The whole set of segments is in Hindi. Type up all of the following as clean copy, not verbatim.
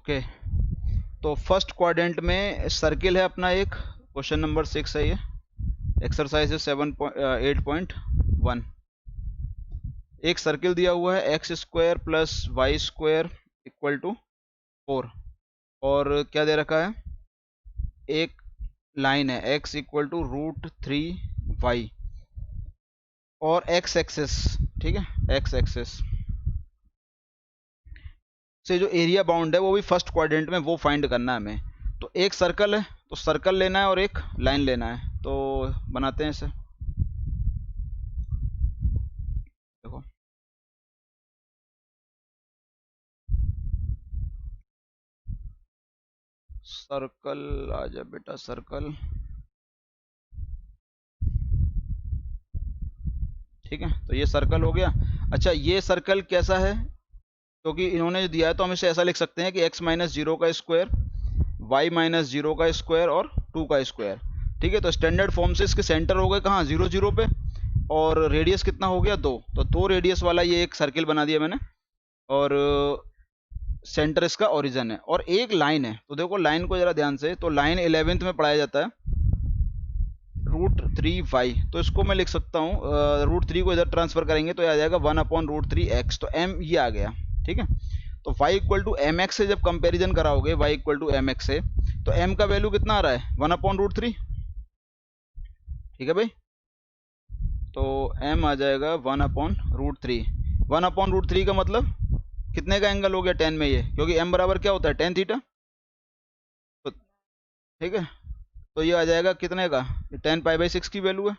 ओके, तो फर्स्ट क्वाड्रेंट में सर्किल है अपना एक, क्वेश्चन नंबर 6 है ये, एक्सरसाइज 8.1। एक सर्किल दिया हुआ है x square plus y square equal to 4, और क्या दे रखा है, एक लाइन है x इक्वल टू √3y और x एक्सेस, ठीक है, x एक्सेस से जो एरिया बाउंड है वो भी फर्स्ट क्वाड्रेंट में, वो फाइंड करना है हमें। तो एक सर्कल है तो सर्कल लेना है और एक लाइन लेना है, तो बनाते हैं इसे। देखो सर्कल, आ जा बेटा सर्कल, ठीक है, तो ये सर्कल हो गया। अच्छा ये सर्कल कैसा है, क्योंकि इन्होंने जो दिया है तो हम इसे ऐसा लिख सकते हैं कि x माइनस जीरो का स्क्वायर, y माइनस जीरो का स्क्वायर और 2 का स्क्वायर, ठीक है। तो स्टैंडर्ड फॉर्म से इसके सेंटर हो गए कहाँ, 0 0 पे, और रेडियस कितना हो गया 2, तो 2 रेडियस वाला ये एक सर्किल बना दिया मैंने, और सेंटर इसका ओरिजिन है, और एक लाइन है। तो देखो लाइन को जरा ध्यान से, तो लाइन 11th में पढ़ाया जाता है √3y, तो इसको मैं लिख सकता हूँ, √3 को इधर ट्रांसफर करेंगे तो आ जाएगा 1/√3x, तो m ये आ गया, ठीक है। तो y equal to m x से जब कंपेरिजन कराओगे, y equal to m x से, तो m का वैल्यू कितना आ रहा है 1/√3, ठीक है भाई। तो m आ जाएगा 1/√3, 1/√3 का मतलब कितने का एंगल हो गया 10 में ये, क्योंकि m बराबर क्या होता है tan थीटा, तो ठीक है। तो ये आ जाएगा कितने का, 10 π/6 की वैल्यू है,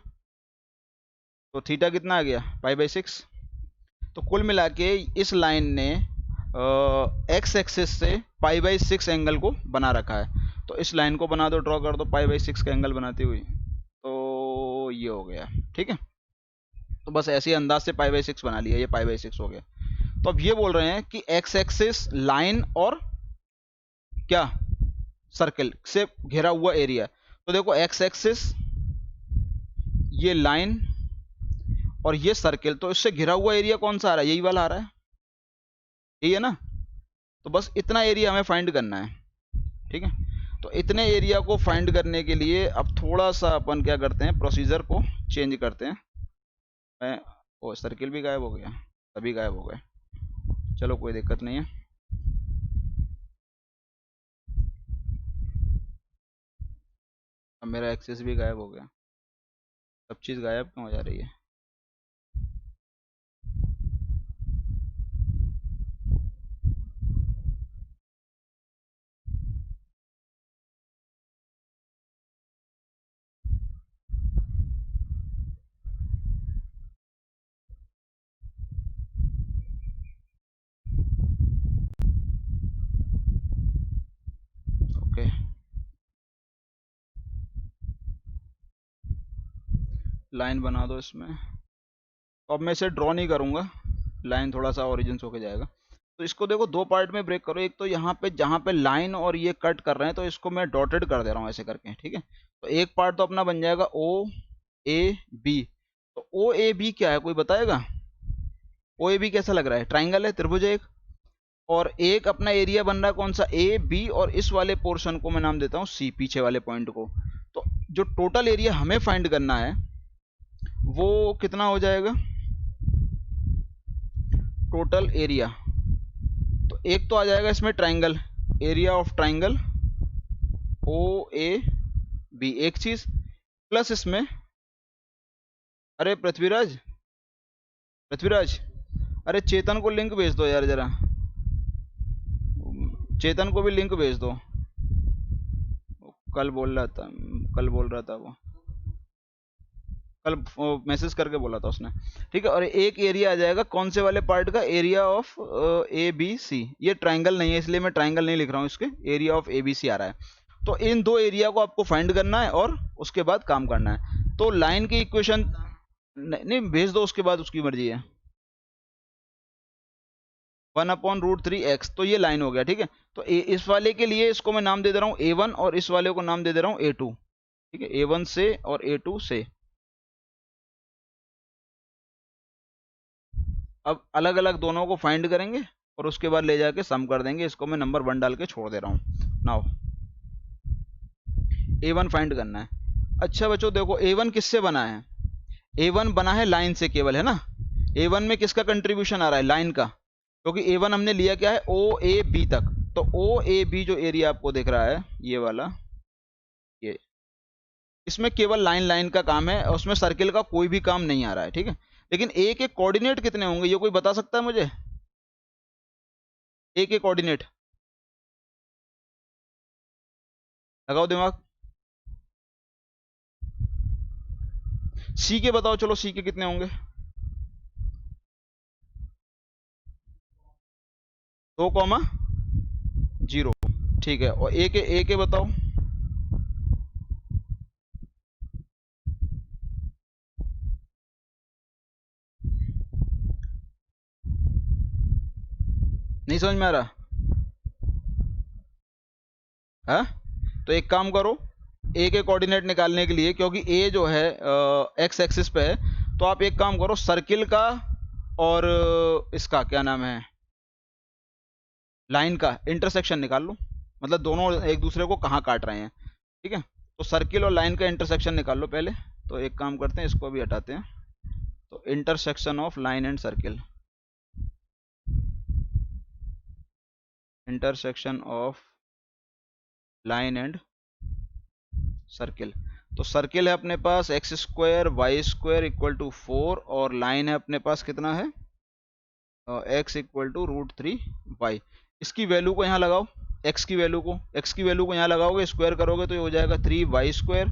तो थीटा कितना आ गया π/6। तो कुल मिला के इस लाइन ने एक्स एक्सिस से π/6 एंगल को बना रखा है, तो इस लाइन को बना दो, ड्रॉ कर दो π/6 का एंगल बनाती हुई, तो ये हो गया, ठीक है। तो बस ऐसे ही अंदाज से π/6 बना लिया, ये π/6 हो गया। तो अब ये बोल रहे हैं कि एक्स एक्सिस लाइन और क्या, सर्कल से घिरा हुआ एरिया, तो देखो एक्स एक्सिस ये लाइन और ये सर्कल, तो इससे घिरा हुआ एरिया कौन सा आ रहा है, यही वाला आ रहा है, यही है ना। तो बस इतना एरिया हमें फाइंड करना है, ठीक है। तो इतने एरिया को फाइंड करने के लिए अब थोड़ा सा अपन क्या करते हैं, प्रोसीजर को चेंज करते हैं। ओ सर्किल भी गायब हो गया, सभी गायब हो गए, चलो कोई दिक्कत नहीं है। अब मेरा एक्सेस भी गायब हो गया, सब चीज़ गायब क्यों हो जा रही है। ओके, लाइन बना दो इसमें। तो अब मैं इसे ड्रॉ नहीं करूँगा, लाइन थोड़ा सा ओरिजिन होके जाएगा। तो इसको देखो दो पार्ट में ब्रेक करो, एक तो यहाँ पे जहाँ पे लाइन और ये कट कर रहे हैं, तो इसको मैं डॉटेड कर दे रहा हूँ ऐसे करके, ठीक है। तो एक पार्ट तो अपना बन जाएगा ओ ए बी, तो ओ ए बी क्या है, कोई बताएगा, ओ ए बी कैसा लग रहा है, ट्राइंगल है, त्रिभुज है एक, और एक अपना एरिया बन रहा है कौन सा, ए बी, और इस वाले पोर्शन को मैं नाम देता हूँ सी, पीछे वाले पॉइंट को। तो जो टोटल एरिया हमें फाइंड करना है वो कितना हो जाएगा, टोटल एरिया, तो एक तो आ जाएगा इसमें triangle, area of triangle O A B, एक चीज प्लस इसमें, अरे पृथ्वीराज, पृथ्वीराज, अरे चेतन को लिंक भेज दो यार जरा, चेतन को भी लिंक भेज दो, कल बोल रहा था, कल बोल रहा था वो, कल मैसेज करके बोला था उसने, ठीक है। और एक एरिया आ जाएगा कौन से वाले पार्ट का, area of A B C, ये ट्राइंगल नहीं है इसलिए मैं ट्राइंगल नहीं लिख रहा हूँ, इसके area of A B C आ रहा है। तो इन दो एरिया को आपको फाइंड करना है और उसके बाद काम करना है। तो लाइन की इक्वेशन नहीं भेज दो, उसके बाद उसकी मर्जी है, 1/√3x, तो ये लाइन हो गया, ठीक है। तो इस वाले के लिए इसको मैं नाम दे दे रहा हूँ a1, और इस वाले को नाम दे दे रहा हूँ a2, ठीक है, a1 से और a2 से। अब अलग अलग दोनों को फाइंड करेंगे और उसके बाद ले जाके सम कर देंगे। इसको मैं नंबर 1 डाल के छोड़ दे रहा हूँ। नाउ A1 फाइंड करना है। अच्छा बच्चों देखो A1 किससे बना है? A1 बना है लाइन से केवल, है ना। A1 में किसका कंट्रीब्यूशन आ रहा है? लाइन का, क्योंकि A1 हमने लिया क्या है? OAB तक। तो OAB जो एरिया आपको दिख रहा है ये वाला, ये इसमें केवल लाइन लाइन का काम है, उसमें सर्किल का कोई भी काम नहीं आ रहा है, ठीक है। लेकिन A के कोऑर्डिनेट कितने होंगे ये कोई बता सकता है मुझे? A के कोऑर्डिनेट लगाओ दिमाग। C के बताओ, चलो C के कितने होंगे? 2,0, ठीक है। और A के बताओ। नहीं समझ में आ रहा है? तो एक काम करो, A के कोऑर्डिनेट निकालने के लिए, क्योंकि A जो है एक्स एक्सिस पे है, तो आप एक काम करो, सर्किल का और इसका क्या नाम है, लाइन का इंटरसेक्शन निकाल लो। मतलब दोनों एक दूसरे को कहाँ काट रहे हैं, ठीक है। तो सर्किल और लाइन का इंटरसेक्शन निकाल लो पहले। तो एक काम करते हैं, इसको भी हटाते हैं। तो intersection of line and circle, intersection of line and circle. तो सर्किल है अपने पास x square y square equal to 4, और लाइन है अपने पास कितना है? x equal to √3y। इसकी वैल्यू को यहाँ लगाओ, x की वैल्यू को यहाँ लगाओगे, स्क्वायर करोगे तो ये हो जाएगा 3y स्क्वायर,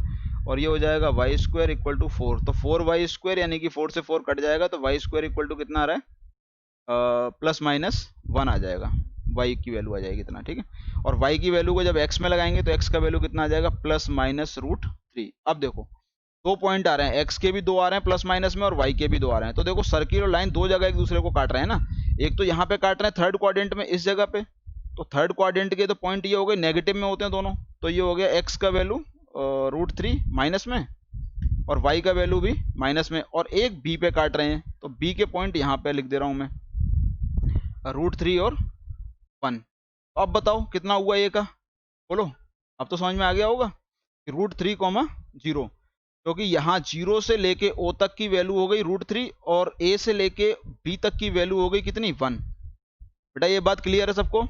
और ये हो जाएगा y स्क्वायर इक्वल टू 4। तो 4y स्क्वायर यानी कि 4 से 4 कट जाएगा, तो y स्क्वायर इक्वल टू कितना आ रहा है? +-1 आ जाएगा, y की वैल्यू आ जाएगी इतना, ठीक है। और y की वैल्यू को जब x में लगाएंगे तो x का वैल्यू कितना आ जाएगा? +-√3। अब देखो 2 पॉइंट आ रहे हैं, x के भी 2 आ रहे हैं प्लस माइनस में, और y के भी 2 आ रहे हैं। तो देखो सर्किल और लाइन दो जगह एक दूसरे को काट रहे हैं ना। एक तो यहाँ पे काट रहे हैं थर्ड क्वाड्रेंट में, इस जगह पे। तो थर्ड क्वाड्रेंट के तो पॉइंट ये हो गए नेगेटिव में होते हैं दोनों। तो ये हो गया x का वैल्यू √3 माइनस में, और y का वैल्यू भी माइनस में, और एक b पे काट रहे हैं। तो b के पॉइंट यहाँ पे लिख दे रहा हूँ मैं, √3 और 1। अब बताओ कितना हुआ ये का? बोलो, अब तो समझ में आ गया होगा कि √3, 0, क्योंकि यहाँ 0 से लेके O तक की वैल्यू हो गई √3, और A से लेके B तक की वैल्यू हो गई कितनी? 1। बेटा ये बात क्लियर है सबको?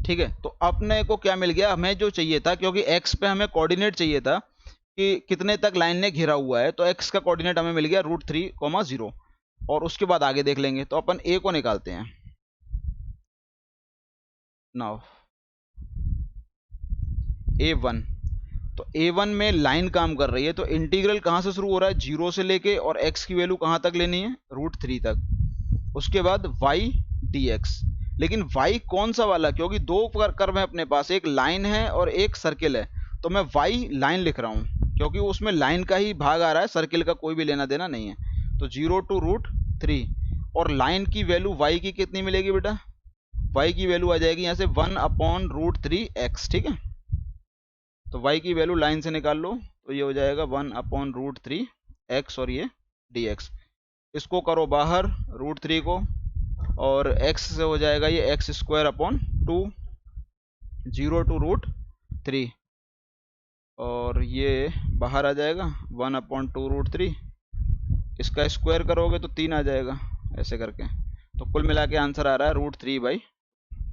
ठीक है। तो अपने को क्या मिल गया? हमें जो चाहिए था, क्योंकि x पे हमें कोऑर्डिनेट चाहिए था कि कितने तक लाइन ने घेरा हुआ है, तो x का कोऑर्डिनेट हमें मिल गया √3, 0, और उसके बाद आगे देख लेंगे। तो अपन A को निकालते हैं। नाउ A1, तो A1 में लाइन काम कर रही है, तो इंटीग्रल कहाँ से शुरू हो रहा है? 0 से लेके, और x की वैल्यू कहाँ तक लेनी है? √3 तक। उसके बाद y dx। लेकिन y कौन सा वाला? क्योंकि दो कर्व है अपने पास, एक लाइन है और एक सर्किल है। तो मैं y लाइन लिख रहा हूँ, क्योंकि उसमें लाइन का ही भाग आ रहा है, सर्किल का कोई भी लेना देना नहीं है। तो 0 to √3, और लाइन की वैल्यू y की कितनी मिलेगी बेटा? y की वैल्यू आ जाएगी यहाँ से 1/√3x, ठीक है। तो y की वैल्यू लाइन से निकाल लो, तो ये हो जाएगा 1/√3x, और ये dx। इसको करो बाहर √3 को, और x से हो जाएगा ये x²/2, 0 to √3, और ये बाहर आ जाएगा 1/2√3। इसका स्क्वायर करोगे तो 3 आ जाएगा, ऐसे करके। तो कुल मिला के आंसर आ रहा है √3/,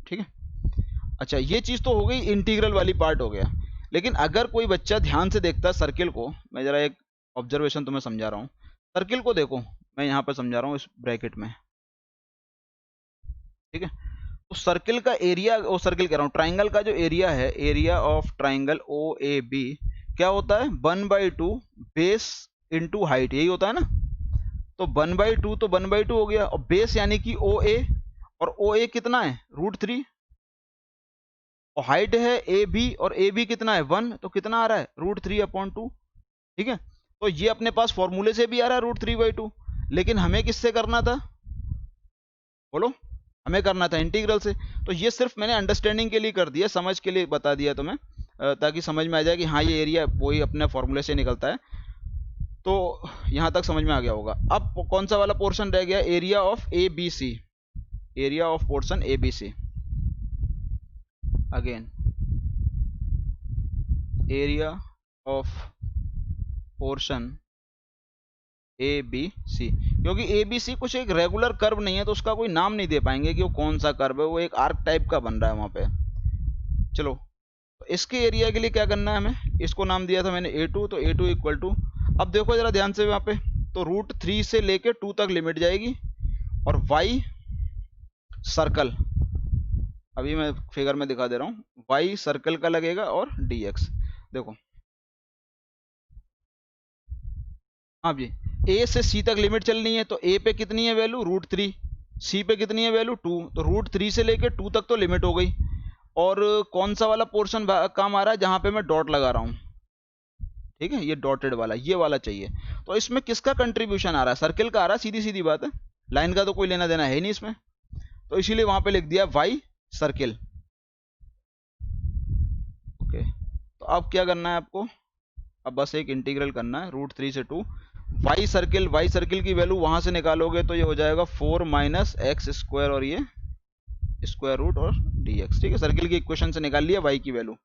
ठीक है। अच्छा, ये चीज़ तो हो गई, इंटीग्रल वाली पार्ट हो गया। लेकिन अगर कोई बच्चा ध्यान से देखता है सर्किल को, मैं ज़रा एक ऑब्जर्वेशन तुम्हें समझा रहा हूँ। सर्किल को देखो, मैं यहाँ पर समझा रहा हूँ इस ब्रैकेट में, ठीक है। तो सर्किल का एरिया, वो सर्किल कह रहा हूँ, ट्राइंगल का जो एरिया है, एरिया ऑफ ट्राइंगल OAB क्या होता है? 1/2 बेस इंटू हाइट, यही होता है ना। तो 1/2 तो 1/2 हो गया, और बेस यानी कि OA, और OA कितना है? √3, और हाइट है AB, और AB कितना है? 1, तो कितना आ रहा है? √3/2, ठीक है। तो ये अपने पास फॉर्मूले से भी आ रहा है √3/2, लेकिन हमें किससे करना था? बोलो, हमें करना था इंटीग्रल से। तो ये सिर्फ मैंने अंडरस्टैंडिंग के लिए कर दिया, समझ के लिए बता दिया तुम्हें, ताकि समझ में आ जाए कि हाँ ये एरिया वही अपने फॉर्मूले से निकलता है। तो यहां तक समझ में आ गया होगा। अब कौन सा वाला पोर्शन रह गया, area of A B C, area of portion A B C, again area of portion A B C, क्योंकि ए बी सी कुछ एक रेगुलर कर्व नहीं है तो उसका कोई नाम नहीं दे पाएंगे कि वो कौन सा कर्व है, वो एक आर्क टाइप का बन रहा है वहां पे। चलो तो इसके एरिया के लिए क्या करना है हमें, इसको नाम दिया था मैंने A2, तो A2 इक्वल टू, अब देखो जरा ध्यान से वहां पे, तो √3 से लेके 2 तक लिमिट जाएगी, और y सर्कल, अभी मैं फिगर में दिखा दे रहा हूँ, y सर्कल का लगेगा और dx, देखो हाँ जी, a से c तक लिमिट चलनी है, तो a पे कितनी है वैल्यू √3, c पे कितनी है वैल्यू 2, तो √3 से लेके 2 तक तो लिमिट हो गई। और कौन सा वाला पोर्शन काम आ रहा है जहां पे मैं डॉट लगा रहा हूं, ठीक है, ये डॉटेड वाला, ये वाला चाहिए। तो इसमें किसका कंट्रीब्यूशन आ रहा है, सर्किल का आ रहा है, सीधी सीधी बात है, लाइन का तो कोई लेना देना है नहीं इसमें, तो इसीलिए वहां पे लिख दिया वाई सर्किल। ओके, तो अब क्या करना है आपको, अब बस एक इंटीग्रल करना है √3 से 2, वाई सर्किल की वैल्यू वहां से निकालोगे तो ये हो जाएगा 4 माइनस एक्स स्क्वायर, और ये स्क्वायर रूट और dx, ठीक है, सर्किल की इक्वेशन से निकाल लिया y की वैल्यू,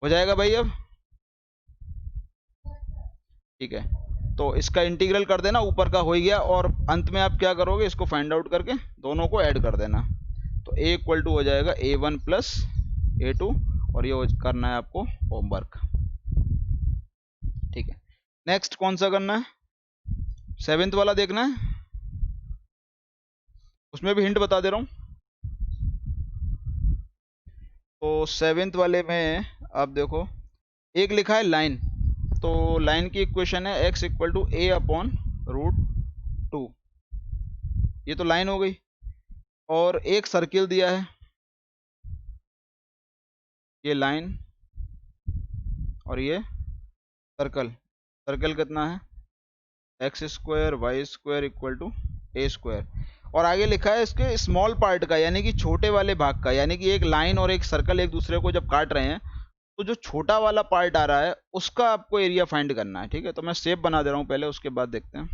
हो जाएगा भाई अब, ठीक है। तो इसका इंटीग्रल कर देना, ऊपर का हो ही गया, और अंत में आप क्या करोगे, इसको फाइंड आउट करके दोनों को ऐड कर देना, तो a इक्वल टू हो जाएगा A1 प्लस A2, और ये करना है आपको होमवर्क, ठीक है। नेक्स्ट कौन सा करना है, 7th वाला देखना है, उसमें भी हिंट बता दे रहा हूं। तो 7th वाले में आप देखो, एक लिखा है लाइन, तो लाइन की इक्वेशन है x इक्वल टू A/√2, ये तो लाइन हो गई, और एक सर्किल दिया है, ये लाइन और ये सर्कल, सर्कल कितना है x² y² equal to A², और आगे लिखा है इसके स्मॉल पार्ट का, यानी कि छोटे वाले भाग का, यानी कि एक लाइन और एक सर्कल एक दूसरे को जब काट रहे हैं तो जो छोटा वाला पार्ट आ रहा है उसका आपको एरिया फाइंड करना है, ठीक है। तो मैं शेप बना दे रहा हूं पहले, उसके बाद देखते हैं।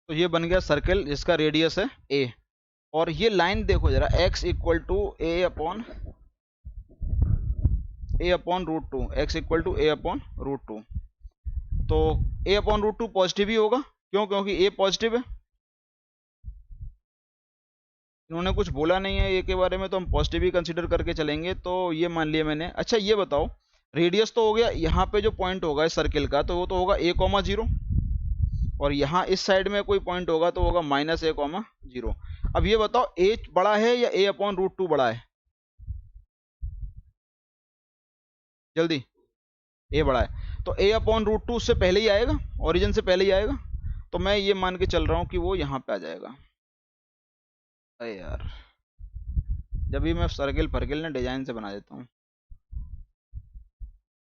तो ये बन गया सर्कल जिसका रेडियस है a, और ये लाइन देखो जरा, x equal to A/√2, x equal to A/√2, तो A/√2 पॉजिटिव ही होगा, क्यों, क्योंकि a पॉजिटिव है, इन्होंने कुछ बोला नहीं है ए के बारे में, तो हम पॉजिटिव ही कंसीडर करके चलेंगे, तो ये मान लिया मैंने। अच्छा ये बताओ, रेडियस तो हो गया, यहाँ पे जो पॉइंट होगा इस सर्किल का, तो वो तो होगा A,0, और यहाँ इस साइड में कोई पॉइंट होगा तो होगा -A,0। अब ये बताओ a बड़ा है या A/√2 बड़ा है, जल्दी, a बड़ा है, तो A/√2 उससे पहले ही आएगा, ओरिजिन से पहले ही आएगा, तो मैं ये मान के चल रहा हूँ कि वो यहाँ पे आ जाएगा। अरे यार, जब भी मैं सर्किल फर्किल ना डिजाइन से बना देता हूँ।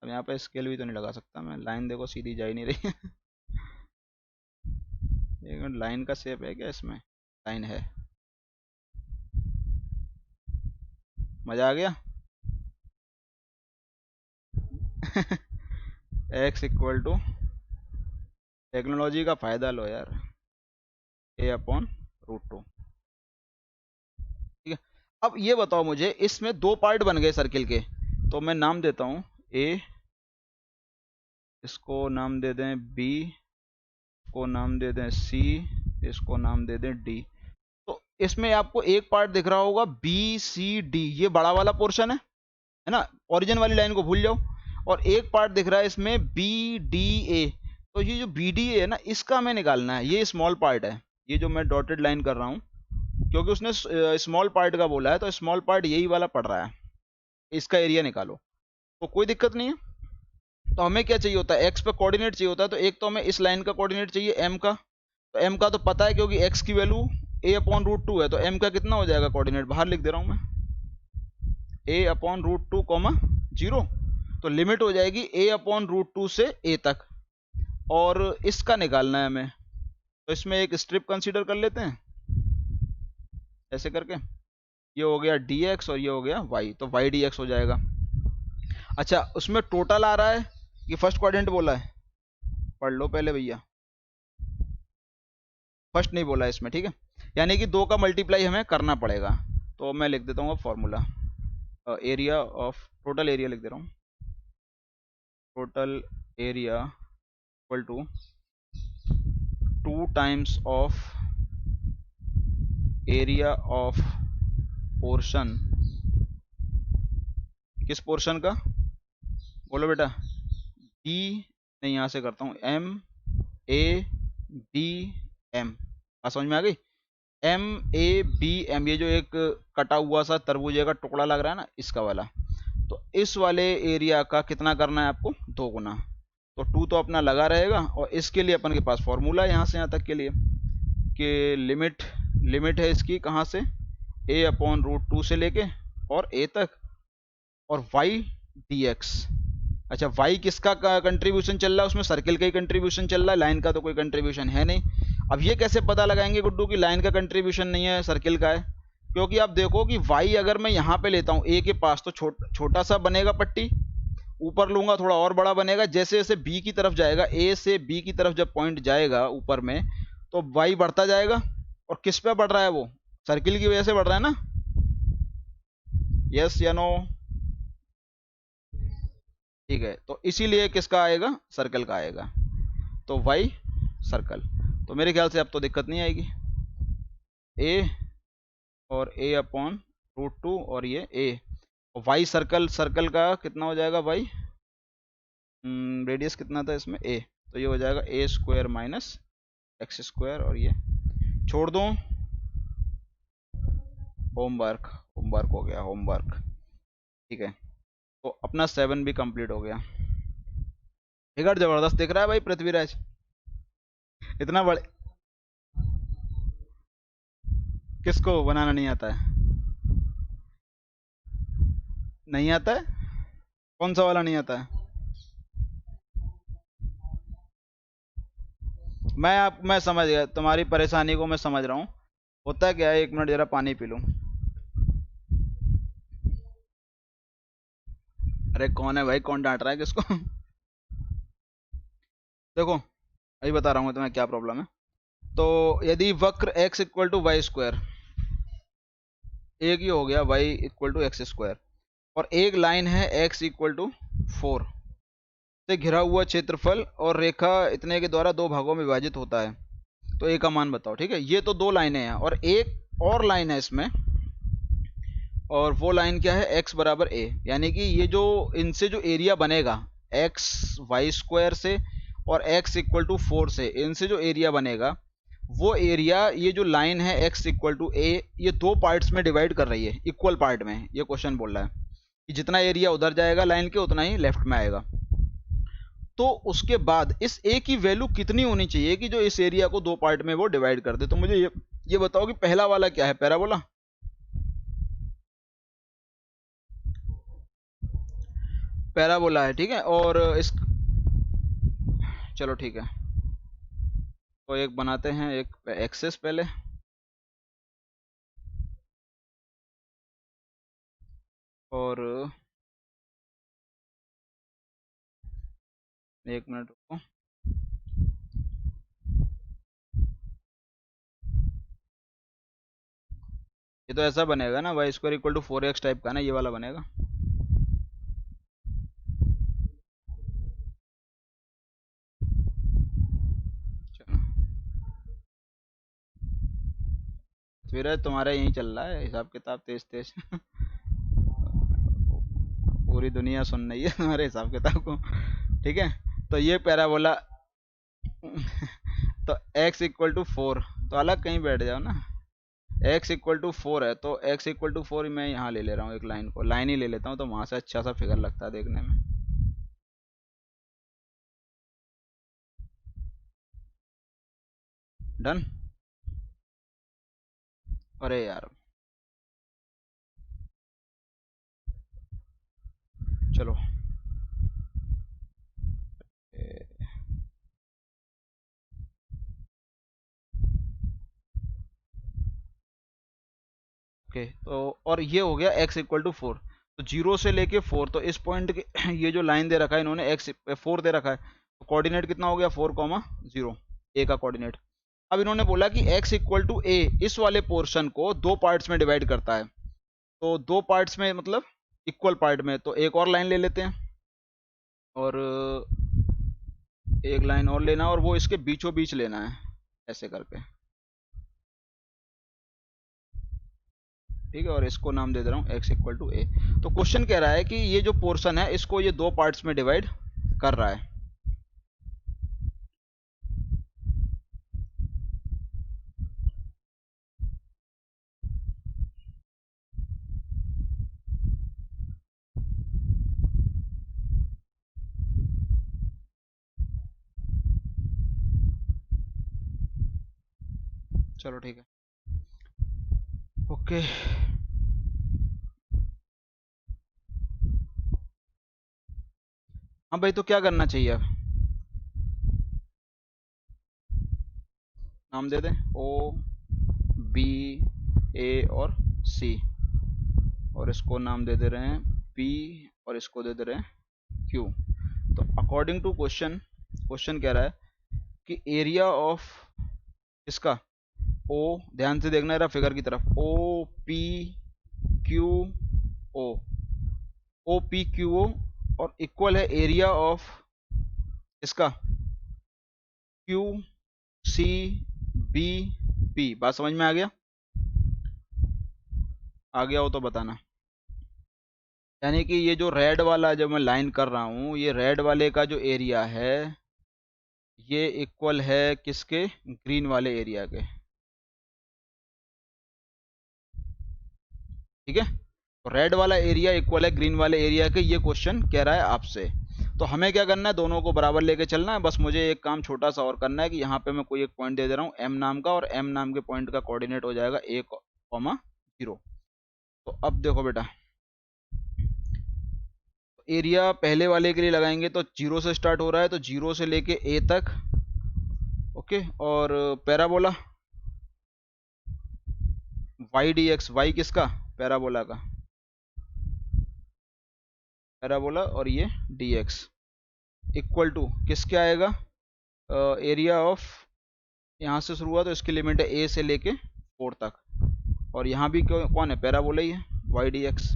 अब यहाँ पे स्केल भी तो नहीं लगा सकता मैं, लाइन देखो सीधी जा ही नहीं रही है। एक मिनट, लाइन का शेप है क्या इसमें, लाइन है, मजा आ गया। x इक्वल टू, टेक्नोलॉजी का फायदा लो यार, A/√2, ठीक है। अब ये बताओ मुझे, इसमें दो पार्ट बन गए सर्किल के, तो मैं नाम देता हूं A, इसको नाम दे दें B, को नाम दे दें C, इसको नाम दे दें D। तो इसमें आपको एक पार्ट दिख रहा होगा BCD, ये बड़ा वाला पोर्शन है ना, ओरिजिन वाली लाइन को भूल जाओ, और एक पार्ट दिख रहा है इसमें BDA, तो ये जो BDA है ना, इसका हमें निकालना है, ये स्मॉल पार्ट है, ये जो मैं डॉटेड लाइन कर रहा हूँ, क्योंकि उसने स्मॉल पार्ट का बोला है, तो स्मॉल पार्ट यही वाला पड़ रहा है, इसका एरिया निकालो, तो कोई दिक्कत नहीं है। तो हमें क्या चाहिए होता है, एक्स पे कोऑर्डिनेट चाहिए होता है, तो एक तो हमें इस लाइन का कोऑर्डिनेट चाहिए m का, तो m का तो पता है क्योंकि x की वैल्यू A/√2 है, तो m का कितना हो जाएगा कोऑर्डिनेट, बाहर लिख दे रहा हूं मैं, A upon root two comma zero. तो लिमिट हो जाएगी ए अपॉन रूट टू से ए तक, और इसका निकालना है हमें। तो इसमें एक स्ट्रिप कंसीडर कर लेते हैं ऐसे करके, ये हो गया dx और ये हो गया y, तो y dx हो जाएगा। अच्छा, उसमें टोटल आ रहा है कि फर्स्ट क्वाड्रेंट बोला है, पढ़ लो पहले भैया, फर्स्ट नहीं बोला है इसमें, ठीक है। यानी कि दो का मल्टीप्लाई हमें करना पड़ेगा। तो मैं लिख देता हूँ अब formula, area of, total area लिख दे रहा हूँ, total area equal to 2 times of area of portion, किस पोर्शन का बोलो बेटा, बी, नहीं यहाँ से करता हूँ, एम ए बी एम, समझ में आ गई, एम ए बी एम, ये जो एक कटा हुआ सा तरबूजे का टुकड़ा लग रहा है ना, इसका वाला। तो इस वाले एरिया का कितना करना है आपको, 2 गुना। तो 2 तो अपना लगा रहेगा, और इसके लिए अपन के पास फॉर्मूला है यहाँ से यहाँ तक के लिए कि लिमिट है इसकी कहाँ से, ए अपॉन रूट टू से लेके और ए तक, और वाई डी एक्स। अच्छा, वाई किसका कंट्रीब्यूशन चल रहा है, उसमें सर्किल का ही कंट्रीब्यूशन चल रहा है, लाइन का तो कोई कंट्रीब्यूशन है नहीं। अब ये कैसे पता लगाएंगे गुड्डू कि लाइन का कंट्रीब्यूशन नहीं है, सर्किल का है, क्योंकि आप देखो कि वाई अगर मैं यहाँ पे लेता हूँ ए के पास, तो छोटा सा बनेगा पट्टी, ऊपर लूंगा थोड़ा और बड़ा बनेगा, जैसे जैसे बी की तरफ जाएगा, ए से बी की तरफ जब पॉइंट जाएगा ऊपर में, तो वाई बढ़ता जाएगा। और किस पे बढ़ रहा है वो, सर्किल की वजह से बढ़ रहा है ना, यस या नो, ठीक है। तो इसीलिए किसका आएगा, सर्कल का आएगा, तो वाई सर्कल। तो मेरे ख्याल से अब तो दिक्कत नहीं आएगी, ए और ए अपॉन रूट टू, और ये ए, वाई सर्कल, सर्कल का कितना हो जाएगा वाई, रेडियस कितना था इसमें ए, तो ये हो जाएगा ए स्क्वायर माइनस एक्स स्क्वायर, और ये छोड़ दो, होमवर्क, होमवर्क हो गया होमवर्क, ठीक है। तो अपना 7 भी कंप्लीट हो गया। फिगर जबरदस्त दिख रहा है भाई पृथ्वीराज, इतना बड़े, किसको बनाना नहीं आता है, नहीं आता है, कौन सा वाला नहीं आता है, मैं समझ गया तुम्हारी परेशानी को, मैं समझ रहा हूँ। होता क्या है, 1 मिनट जरा पानी पी लूं। अरे कौन है भाई, कौन डांट रहा है किसको देखो अभी बता रहा हूँ मैं तुम्हें क्या प्रॉब्लम है। तो यदि वक्र x equal to y square, एक ही हो गया y equal to x square, और एक लाइन है x इक्वल टू 4 से घिरा हुआ क्षेत्रफल, और रेखा इतने के द्वारा दो भागों में विभाजित होता है, तो a का मान बताओ, ठीक है। ये तो दो लाइनें हैं, और एक और लाइन है इसमें, और वो लाइन क्या है, x बराबर a, यानी कि ये जो इनसे जो एरिया बनेगा x वाई स्क्वायर से और x इक्वल टू 4 से, इनसे जो एरिया बनेगा, वो एरिया, ये जो लाइन है x इक्वल टू a, ये दो पार्ट्स में डिवाइड कर रही है, इक्वल पार्ट में, ये क्वेश्चन बोल रहा है कि जितना एरिया उधर जाएगा लाइन के, उतना ही लेफ्ट में आएगा। तो उसके बाद इस a की वैल्यू कितनी होनी चाहिए कि जो इस एरिया को दो पार्ट में वो डिवाइड कर दे। तो मुझे ये बताओ कि पहला वाला क्या है, पैराबोला, पैराबोला है, ठीक है। और इस, चलो ठीक है, तो एक बनाते हैं, एक एक्सेस पहले, और एक मिनट रुको, ये तो ऐसा बनेगा ना, y square equal to 4x type का ना, ये वाला बनेगा। चलो, फिर तुम्हारा यही चल रहा है हिसाब किताब तेज तेज पूरी दुनिया सुन रही है तुम्हारे हिसाब किताब को, ठीक है। तो ये पैराबोला तो x इक्वल टू 4, तो अलग कहीं बैठ जाओ ना, x इक्वल टू 4 है, तो x इक्वल टू 4 मैं यहाँ ले ले रहा हूँ, एक लाइन को, लाइन ही ले लेता हूँ, तो वहां से अच्छा सा फिगर लगता है देखने में। डन, अरे यार, चलो ओके, तो और ये हो गया x इक्वल टू 4, तो 0 से लेके 4, तो इस पॉइंट के ये जो लाइन दे रखा है इन्होंने x 4 दे रखा है, तो कोऑर्डिनेट कितना हो गया 4,0, a का कोऑर्डिनेट। अब इन्होंने बोला कि x इक्वल टू a इस वाले पोर्शन को दो पार्ट्स में डिवाइड करता है, तो दो पार्ट्स में मतलब इक्वल पार्ट में, तो एक और लाइन ले लेते हैं और एक लाइन और लेना और वो इसके बीचों बीच लेना है ऐसे करके, ठीक है, और इसको नाम दे दे रहा हूँ x इक्वल टू ए। तो क्वेश्चन कह रहा है कि ये जो पोर्शन है इसको ये दो पार्ट्स में डिवाइड कर रहा है। चलो ठीक है, ओके। हाँ भाई, तो क्या करना चाहिए अब, नाम दे दें ओ बी ए और सी, और इसको नाम दे दे रहे हैं पी और इसको दे दे रहे हैं क्यू। तो अकॉर्डिंग टू क्वेश्चन, क्वेश्चन कह रहा है कि एरिया ऑफ इसका ओ, ध्यान से देखना जरा फिगर की तरफ, O P Q O, O P Q O, और इक्वल है एरिया ऑफ इसका क्यू सी बी पी। बात समझ में आ गया? आ गया हो तो बताना। यानी कि ये जो रेड वाला जो मैं लाइन कर रहा हूँ, ये रेड वाले का जो एरिया है ये इक्वल है किसके, ग्रीन वाले एरिया के, ठीक है। तो रेड वाला एरिया इक्वल है ग्रीन वाले एरिया के, ये क्वेश्चन कह रहा है आपसे। तो हमें क्या करना है, दोनों को बराबर लेके चलना है। बस मुझे एक काम छोटा सा और करना है कि यहाँ पे मैं कोई एक पॉइंट दे दे रहा हूँ एम नाम का, और एम नाम के पॉइंट का कोऑर्डिनेट हो जाएगा 1,0। तो अब देखो बेटा, एरिया पहले वाले के लिए लगाएंगे तो 0 से स्टार्ट हो रहा है, तो 0 से लेके ए तक, ओके। और parabola y d x, y किसका, पैराबोला का, पैराबोला, और ये डी एक्स इक्वल टू किसके आएगा, एरिया ऑफ, यहाँ से शुरू हुआ तो इसकी लिमिट है ए से लेके 4 तक, और यहाँ भी कौन है, पैराबोला ही है, वाई डी एक्स,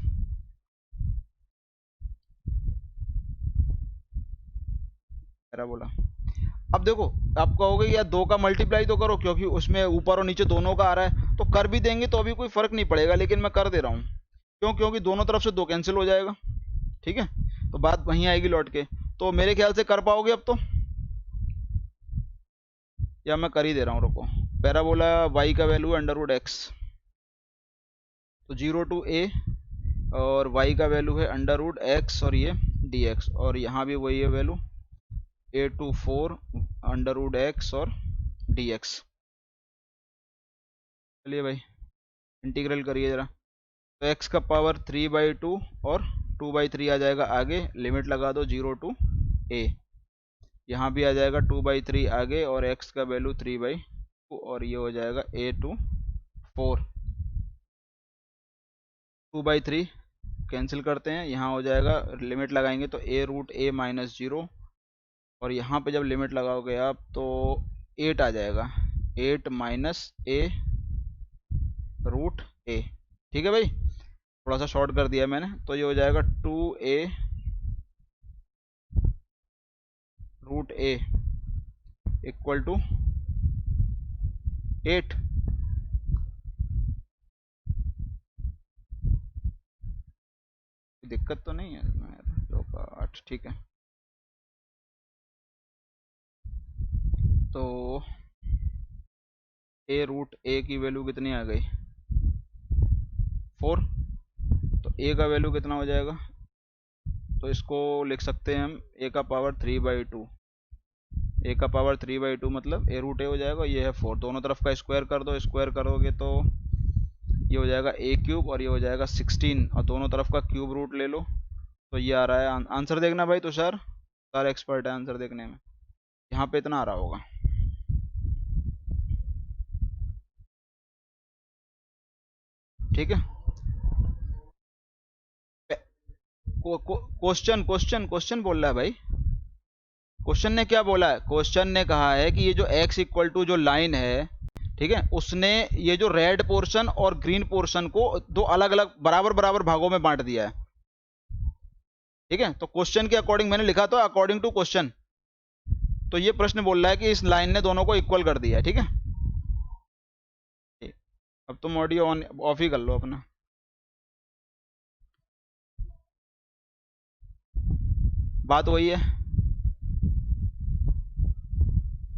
पैराबोला। अब देखो, आप कहोगे यार दो का मल्टीप्लाई तो करो, क्योंकि उसमें ऊपर और नीचे दोनों का आ रहा है, तो कर भी देंगे तो अभी कोई फर्क नहीं पड़ेगा, लेकिन मैं कर दे रहा हूँ क्यों, क्योंकि दोनों तरफ से दो कैंसिल हो जाएगा, ठीक है। तो बात वहीं आएगी लौट के, तो मेरे ख्याल से कर पाओगे अब तो, या मैं कर ही दे रहा हूँ, रुको। पैराबोला वाई का वैल्यू अंडर रूट एक्स, तो 0 टू ए, और y का वैल्यू है अंडर रूट एक्स, और ये डी एक्स, और यहाँ भी वही है value A to 4 under root x और डी एक्स। चलिए भाई इंटीग्रल करिए जरा, तो x का पावर 3/2 और 2/3 आ जाएगा आगे, लिमिट लगा दो 0 टू a, यहाँ भी आ जाएगा 2/3 आगे, और x का वैल्यू 3/2, और ये हो जाएगा a टू 4, 2/3 कैंसिल करते हैं, यहाँ हो जाएगा, लिमिट लगाएंगे तो a रूट a माइनस 0, और यहाँ पे जब लिमिट लगाओगे आप तो 8 आ जाएगा, 8 माइनस a रूट a, ठीक है भाई। थोड़ा सा शॉर्ट कर दिया मैंने, तो ये हो जाएगा 2a root a equal to 8। दिक्कत तो नहीं है, 2 का 8, ठीक है। तो a रूट a की वैल्यू कितनी आ गई, 4, तो a का वैल्यू कितना हो जाएगा, तो इसको लिख सकते हैं हम a का पावर 3/2, a का पावर 3/2 मतलब a रूट a हो जाएगा, ये है 4, दोनों तरफ का स्क्वायर कर दो, स्क्वायर करोगे तो ये हो जाएगा a क्यूब, और ये हो जाएगा 16, और दोनों तरफ का क्यूब रूट ले लो, तो ये आ रहा है आंसर देखना भाई तुषार, सारा एक्सपर्ट है आंसर देखने में। यहाँ पे इतना आ रहा होगा। ठीक है। क्वेश्चन क्वेश्चन क्वेश्चन बोल रहा है भाई। क्वेश्चन ने क्या बोला है? क्वेश्चन ने कहा है कि ये जो x इक्वल टू जो लाइन है, ठीक है, उसने ये जो रेड पोर्शन और ग्रीन पोर्शन को दो अलग अलग बराबर बराबर भागों में बांट दिया है। ठीक है, तो क्वेश्चन के अकॉर्डिंग मैंने लिखा था अकॉर्डिंग टू क्वेश्चन। तो ये प्रश्न बोल रहा है कि इस लाइन ने दोनों को इक्वल कर दिया है। ठीक है, अब तुम ऑडियो ऑन ऑफ ही कर लो अपना। बात वही है,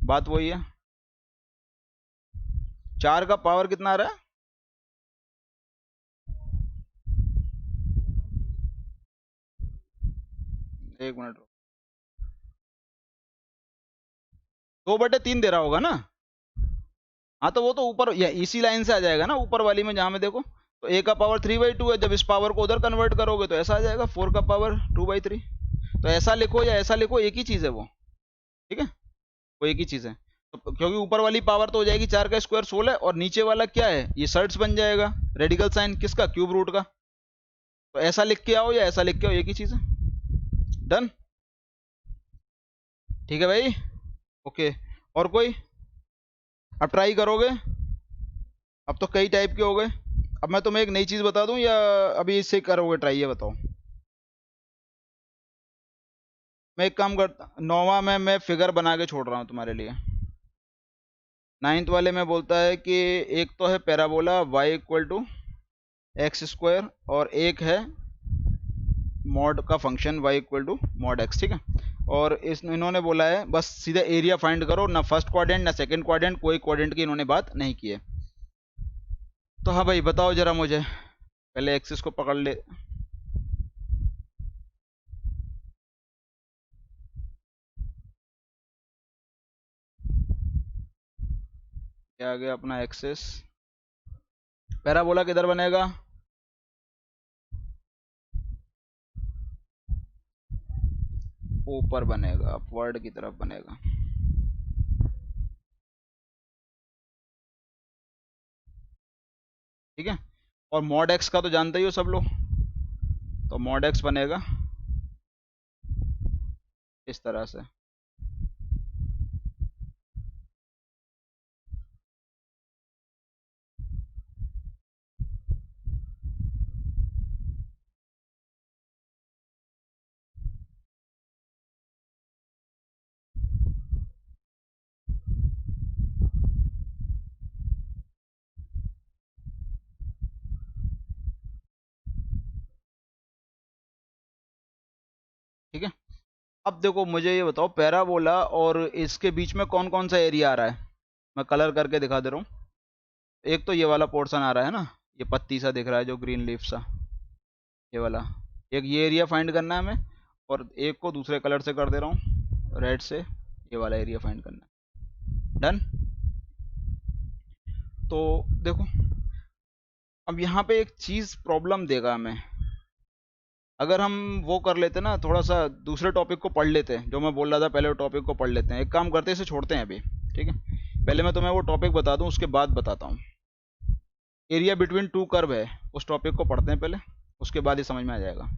बात वही है। 4 का पावर कितना आ रहा है? एक मिनट, 2/3 दे रहा होगा ना? हाँ तो वो तो ऊपर इसी लाइन से आ जाएगा ना, ऊपर वाली में जहां में देखो। तो a का पावर 3/2 है, जब इस पावर को उधर कन्वर्ट करोगे तो ऐसा आ जाएगा 4 का पावर 2/3। तो ऐसा लिखो या ऐसा लिखो, एक ही चीज है वो। ठीक है, वो एक ही चीज है। तो क्योंकि ऊपर वाली पावर तो हो जाएगी 4 का स्क्वायर 16, और नीचे वाला क्या है, ये सर्ट्स बन जाएगा, रेडिकल साइन किसका, क्यूब रूट का। तो ऐसा लिख के आओ या ऐसा लिख के आओ, एक ही चीज है। डन, ठीक है भाई, ओके। और कोई? अब ट्राई करोगे? अब तो कई टाइप के हो गए। अब मैं तुम्हें एक नई चीज बता दूं या अभी इससे करोगे ट्राई, ये बताओ। मैं एक काम करता, 9वां में मैं फिगर बना के छोड़ रहा हूँ तुम्हारे लिए। 9th वाले में बोलता है कि एक तो है parabola y equal to x square, और एक है मॉड का function y equal to mod x। ठीक है, और इस इन्होंने बोला है बस सीधा एरिया फाइंड करो, ना फर्स्ट क्वाड्रेंट ना सेकंड क्वाड्रेंट, कोई क्वाड्रेंट की इन्होंने बात नहीं की है। तो हाँ भाई बताओ जरा मुझे, पहले एक्सिस को पकड़ ले। क्या आ गया अपना एक्सिस? पैराबोला किधर बनेगा? ऊपर बनेगा, अपवर्ड की तरफ बनेगा। ठीक है, और मॉड एक्स का तो जानते ही हो सब लोग, तो मॉड एक्स बनेगा इस तरह से। ठीक है, अब देखो मुझे ये बताओ, पैराबोला और इसके बीच में कौन कौन सा एरिया आ रहा है, मैं कलर करके दिखा दे रहा हूँ। एक तो ये वाला पोर्शन आ रहा है ना, ये पत्ती सा दिख रहा है जो ग्रीन लीफ सा, ये वाला। एक ये एरिया फाइंड करना है हमें, और एक को दूसरे कलर से कर दे रहा हूँ, रेड से, ये वाला एरिया फाइंड करना है। डन। तो देखो, अब यहाँ पे एक चीज प्रॉब्लम देगा हमें, अगर हम वो कर लेते ना, थोड़ा सा दूसरे टॉपिक को पढ़ लेते हैं, जो मैं बोल रहा था पहले वो टॉपिक को पढ़ लेते हैं। एक काम करते हैं, इसे छोड़ते हैं अभी। ठीक है, पहले मैं तुम्हें वो टॉपिक बता दूं, उसके बाद बताता हूँ। एरिया बिटवीन टू कर्व है, उस टॉपिक को पढ़ते हैं पहले, उसके बाद ही समझ में आ जाएगा।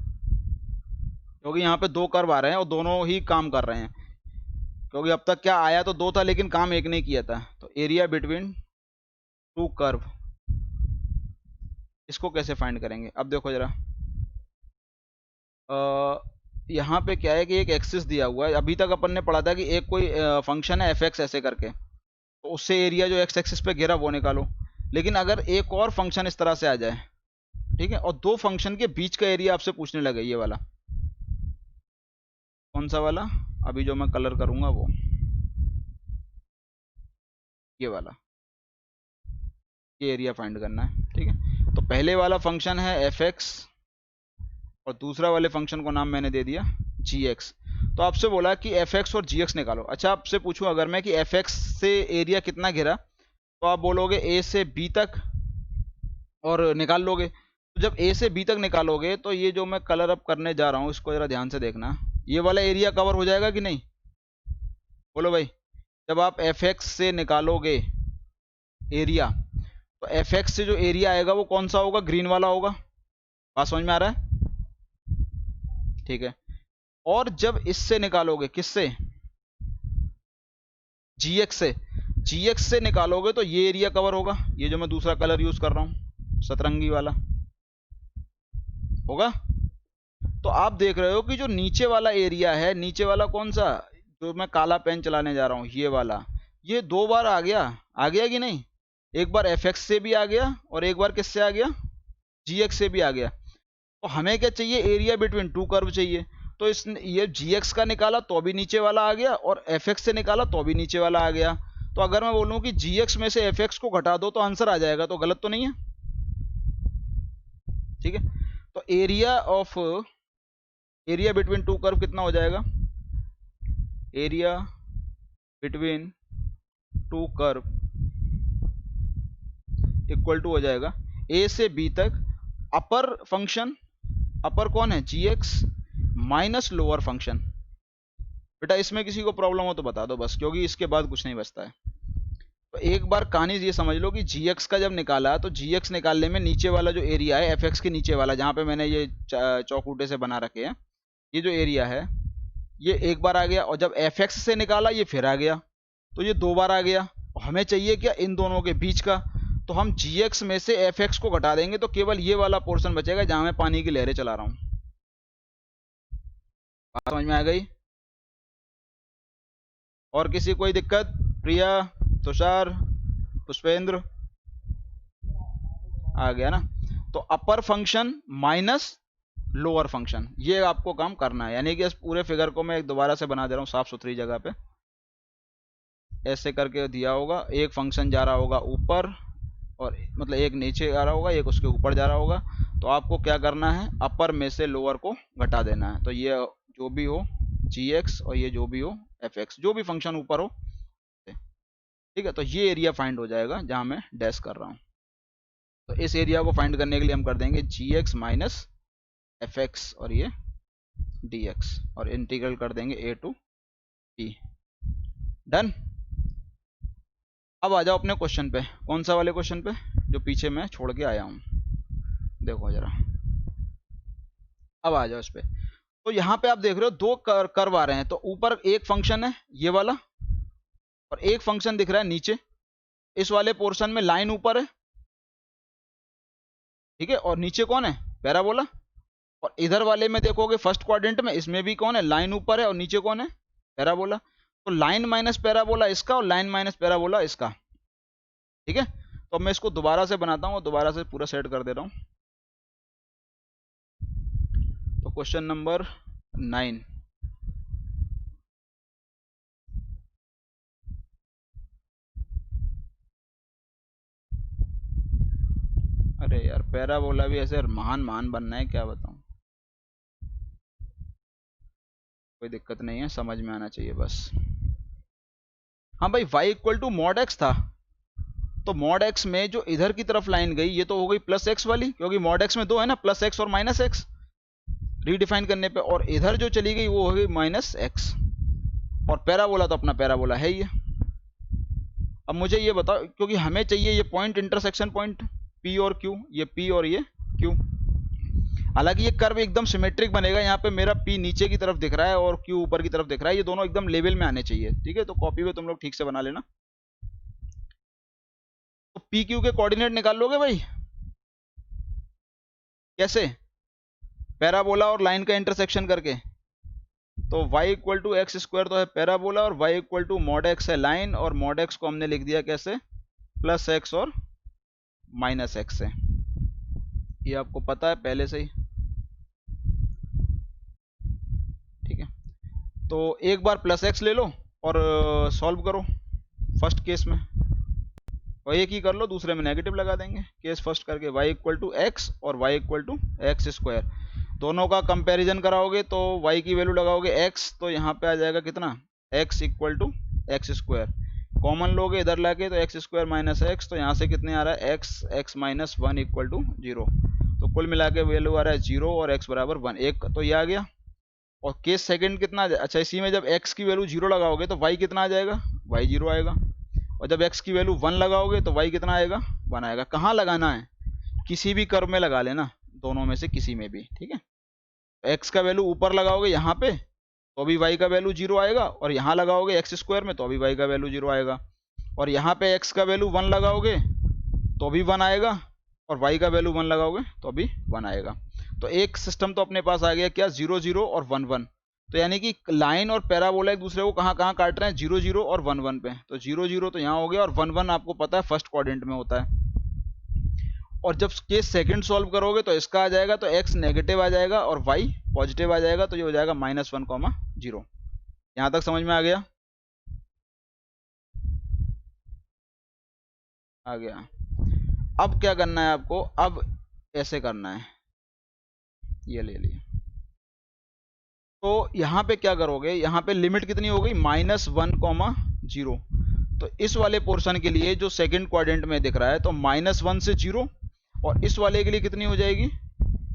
क्योंकि यहाँ पे दो कर्व आ रहे हैं और दोनों ही काम कर रहे हैं, क्योंकि अब तक क्या आया तो दो था लेकिन काम एक ने किया था। तो एरिया बिटवीन टू कर्व, इसको कैसे फाइंड करेंगे? अब देखो जरा, यहाँ पे क्या है कि एक एक्सिस दिया हुआ है, अभी तक अपन ने पढ़ा था कि एक कोई फंक्शन है एफ एक्स ऐसे करके, तो उससे एरिया जो एक्स एक्सिस पे घेरा वो निकालो। लेकिन अगर एक और फंक्शन इस तरह से आ जाए, ठीक है, और दो फंक्शन के बीच का एरिया आपसे पूछने लगे, ये वाला कौन सा वाला, अभी जो मैं कलर करूंगा वो ये वाला, ये एरिया फाइंड करना है। ठीक है, तो पहले वाला फंक्शन है एफ एक्स, और दूसरा वाले फंक्शन को नाम मैंने दे दिया जी एक्स। तो आपसे बोला कि एफ एक्स और जी एक्स निकालो। अच्छा, आपसे पूछूं अगर मैं कि एफ एक्स से एरिया कितना घिरा, तो आप बोलोगे ए से बी तक और निकाल लोगे। तो जब ए से बी तक निकालोगे तो ये जो मैं कलर अप करने जा रहा हूँ इसको जरा ध्यान से देखना, ये वाला एरिया कवर हो जाएगा कि नहीं, बोलो भाई। जब आप एफ एक्स से निकालोगे एरिया, तो एफ एक्स से जो एरिया आएगा वो कौन सा होगा, ग्रीन वाला होगा। बात समझ में आ रहा है, ठीक है। और जब इससे निकालोगे, किससे, जी एक्स से, जी एक्स से निकालोगे तो ये एरिया कवर होगा, ये जो मैं दूसरा कलर यूज कर रहा हूं सतरंगी वाला होगा। तो आप देख रहे हो कि जो नीचे वाला एरिया है, नीचे वाला कौन सा, जो मैं काला पेन चलाने जा रहा हूं ये वाला, ये दो बार आ गया कि नहीं, एक बार एफ एक्स से भी आ गया और एक बार किससे आ गया, जी एक्स से भी आ गया। तो हमें क्या चाहिए, एरिया बिटवीन टू कर्व चाहिए। तो इस ये जी एक्स का निकाला तो भी नीचे वाला आ गया, और एफ एक्स से निकाला तो भी नीचे वाला आ गया। तो अगर मैं बोलूं कि जी एक्स में से एफ एक्स को घटा दो तो आंसर आ जाएगा, तो गलत तो नहीं है, ठीक है। तो एरिया बिटवीन टू कर्व कितना हो जाएगा, area between two curve equal to हो जाएगा ए से बी तक अपर फंक्शन, अपर कौन है, जी एक्स, माइनस लोअर फंक्शन। बेटा इसमें किसी को प्रॉब्लम हो तो बता दो बस, क्योंकि इसके बाद कुछ नहीं बचता है। तो एक बार कहानी ये समझ लो कि जी एक्स का जब निकाला तो जी एक्स निकालने में नीचे वाला जो एरिया है एफ एक्स के नीचे वाला, जहां पे मैंने ये चौकूटे से बना रखे हैं, ये जो एरिया है ये एक बार आ गया, और जब एफ एक्स से निकाला ये फिर आ गया, तो ये दो बार आ गया। हमें चाहिए क्या, इन दोनों के बीच का। तो हम जी एक्स में से एफ एक्स को घटा देंगे तो केवल ये वाला पोर्शन बचेगा जहां मैं पानी की लहरें चला रहा हूं। बात समझ में आ गई। और किसी कोई दिक्कत, प्रिया, तुषार, पुष्पेंद्र, आ गया ना। तो अपर फंक्शन माइनस लोअर फंक्शन, ये आपको काम करना है। यानी कि इस पूरे फिगर को मैं एक दोबारा से बना दे रहा हूँ साफ सुथरी जगह पे, ऐसे करके दिया होगा, एक फंक्शन जा रहा होगा ऊपर, और मतलब एक नीचे आ रहा होगा, एक उसके ऊपर जा रहा होगा। तो आपको क्या करना है, अपर में से लोअर को घटा देना है। तो ये जो भी हो जी एक्स और ये जो भी हो एफ एक्स, जो भी फंक्शन ऊपर हो, ठीक है। तो ये एरिया फाइंड हो जाएगा जहां मैं डैश कर रहा हूं। तो इस एरिया को फाइंड करने के लिए हम कर देंगे जी एक्स माइनस एफ एक्स और ये डी एक्स, और इंटीग्रल कर देंगे ए टू टी। डन। अब आ जाओ अपने क्वेश्चन पे, कौन सा वाले क्वेश्चन पे, जो पीछे मैं छोड़ के आया हूं, देखो जरा, अब आ जाओ इस पे। तो यहां पे आप देख रहे हो दो कर्व आ रहे हैं, तो ऊपर एक फंक्शन है ये वाला, और एक फंक्शन दिख रहा है नीचे, इस वाले पोर्शन में लाइन ऊपर है, ठीक है, और नीचे कौन है, पैराबोला। और इधर वाले में देखोगे फर्स्ट क्वाड्रेंट में, इसमें भी कौन है, लाइन ऊपर है और नीचे कौन है, पैराबोला। तो लाइन माइनस पैराबोला इसका और लाइन माइनस पैराबोला इसका, ठीक है। तो मैं इसको दोबारा से बनाता हूँ और दोबारा से पूरा सेट कर दे रहा हूँ। तो क्वेश्चन नंबर 9, अरे यार पैराबोला भी ऐसे महान महान बनना है, क्या बताऊं। कोई दिक्कत नहीं है, समझ में आना चाहिए बस। हाँ भाई, y equal to mod x था, तो मॉड एक्स में जो इधर की तरफ लाइन गई ये तो हो गई प्लस एक्स वाली, क्योंकि मॉड एक्स में दो है ना, प्लस एक्स और माइनस एक्स रीडिफाइन करने पे, और इधर जो चली गई वो हो गई माइनस एक्स। और पैराबोला तो अपना पैराबोला है ही है। अब मुझे ये बताओ, क्योंकि हमें चाहिए ये पॉइंट, इंटरसेक्शन पॉइंट P और Q, ये P और ये Q। हालांकि ये कर्व एकदम सिमेट्रिक बनेगा, यहाँ पे मेरा P नीचे की तरफ दिख रहा है और Q ऊपर की तरफ दिख रहा है, ये दोनों एकदम लेवल में आने चाहिए, ठीक है। तो कॉपी में तुम लोग ठीक से बना लेना। तो पी क्यू के कोऑर्डिनेट निकाल लोगे भाई, कैसे, पैराबोला और लाइन का इंटरसेक्शन करके। तो y equal to x square तो है पैराबोला, और y equal to mod x है लाइन, और मॉड एक्स को हमने लिख दिया कैसे, प्लस एक्स और माइनस एक्स से। ये आपको पता है पहले से ही, ठीक है। तो एक बार प्लस एक्स ले लो और सॉल्व करो फर्स्ट केस में, और एक ही कर लो दूसरे में नेगेटिव लगा देंगे। केस फर्स्ट करके y इक्वल टू एक्स और y equal to x square, दोनों का कंपैरिजन कराओगे तो y की वैल्यू लगाओगे x, तो यहाँ पे आ जाएगा कितना, x equal to x square. Common लोगे इधर लाके तो एक्स स्क्वायर माइनस एक्स, तो यहाँ से कितने आ रहा है, x, x minus 1 equal to 0। तो कुल मिला के वैल्यू आ रहा है 0 और x बराबर 1, एक तो ये आ गया। और केस सेकंड कितना अच्छा, इसी में जब x की वैल्यू 0 लगाओगे तो y कितना आ जाएगा, y 0 आएगा। और जब x की वैल्यू 1 लगाओगे तो y कितना आएगा, 1 आएगा। कहाँ लगाना है, किसी भी कर्व में लगा लेना, दोनों में से किसी में भी, ठीक है। x का वैल्यू ऊपर लगाओगे यहाँ पे तो भी y का वैल्यू 0 आएगा, और यहाँ लगाओगे x स्क्वायर में तो भी y का वैल्यू 0 आएगा। और यहाँ पे x का वैल्यू 1 लगाओगे तो भी 1 आएगा, और y का वैल्यू 1 लगाओगे तो भी 1 आएगा। तो एक सिस्टम तो अपने पास आ गया क्या, 0 0 और 1 1। तो यानी कि लाइन और पैराबोला एक दूसरे को कहाँ कहाँ काट रहे हैं, 0 0 और 1 1 पे। तो 0 0 तो यहाँ हो गया, और 1 1 आपको पता है फर्स्ट क्वाड्रेंट में होता है। और जब केस सेकंड सॉल्व करोगे तो इसका आ जाएगा, तो x नेगेटिव आ जाएगा और y पॉजिटिव आ जाएगा, तो ये हो जाएगा -1, 0। यहाँ तक समझ में आ गया, आ गया। अब क्या करना है आपको, अब ऐसे करना है, ये ले लिए। तो यहाँ पे क्या करोगे, यहाँ पे लिमिट कितनी हो गई, -1, 0। तो इस वाले पोर्शन के लिए जो सेकंड क्वाड्रेंट में दिख रहा है, तो -1 से 0, और इस वाले के लिए कितनी हो जाएगी,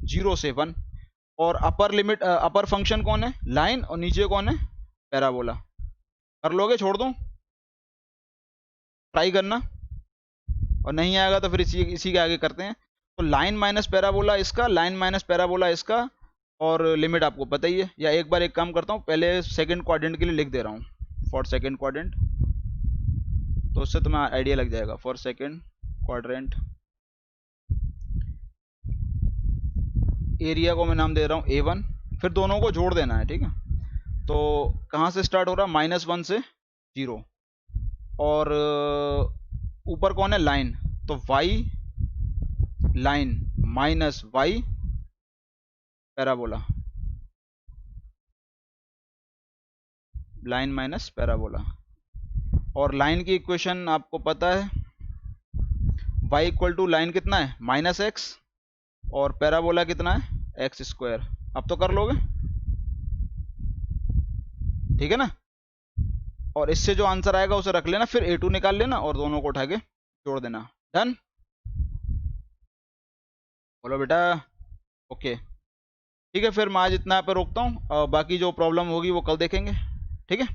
0 से 1। और अपर लिमिट, अपर फंक्शन कौन है, लाइन, और नीचे कौन है, पैराबोला। कर लोगे, छोड़ दूं, ट्राई करना, और नहीं आएगा तो फिर इसी के आगे करते हैं। तो लाइन माइनस पैराबोला इसका, लाइन माइनस पैराबोला इसका, और लिमिट आपको पता ही है। या एक बार एक काम करता हूँ, पहले सेकंड क्वाड्रेंट के लिए लिख दे रहा हूँ, फॉर सेकंड क्वाड्रेंट, तो उससे तुम्हें आइडिया लग जाएगा। फॉर सेकंड क्वाड्रेंट एरिया को मैं नाम दे रहा हूँ A1, फिर दोनों को जोड़ देना है, ठीक है। तो कहाँ से स्टार्ट हो रहा है, -1 से 0, और ऊपर कौन है, लाइन, तो y line minus y parabola, line minus parabola. और लाइन की इक्वेशन आपको पता है, y इक्वल टू लाइन कितना है, -x, और पैराबोला कितना है, x स्क्वायर। अब तो कर लोगे, ठीक है ना। और इससे जो आंसर आएगा उसे रख लेना, फिर A2 निकाल लेना और दोनों को उठा के जोड़ देना। डन, बोलो बेटा, ओके, ठीक है। फिर मैं आज इतना पे रोकता हूँ, बाकी जो प्रॉब्लम होगी वो कल देखेंगे, ठीक है।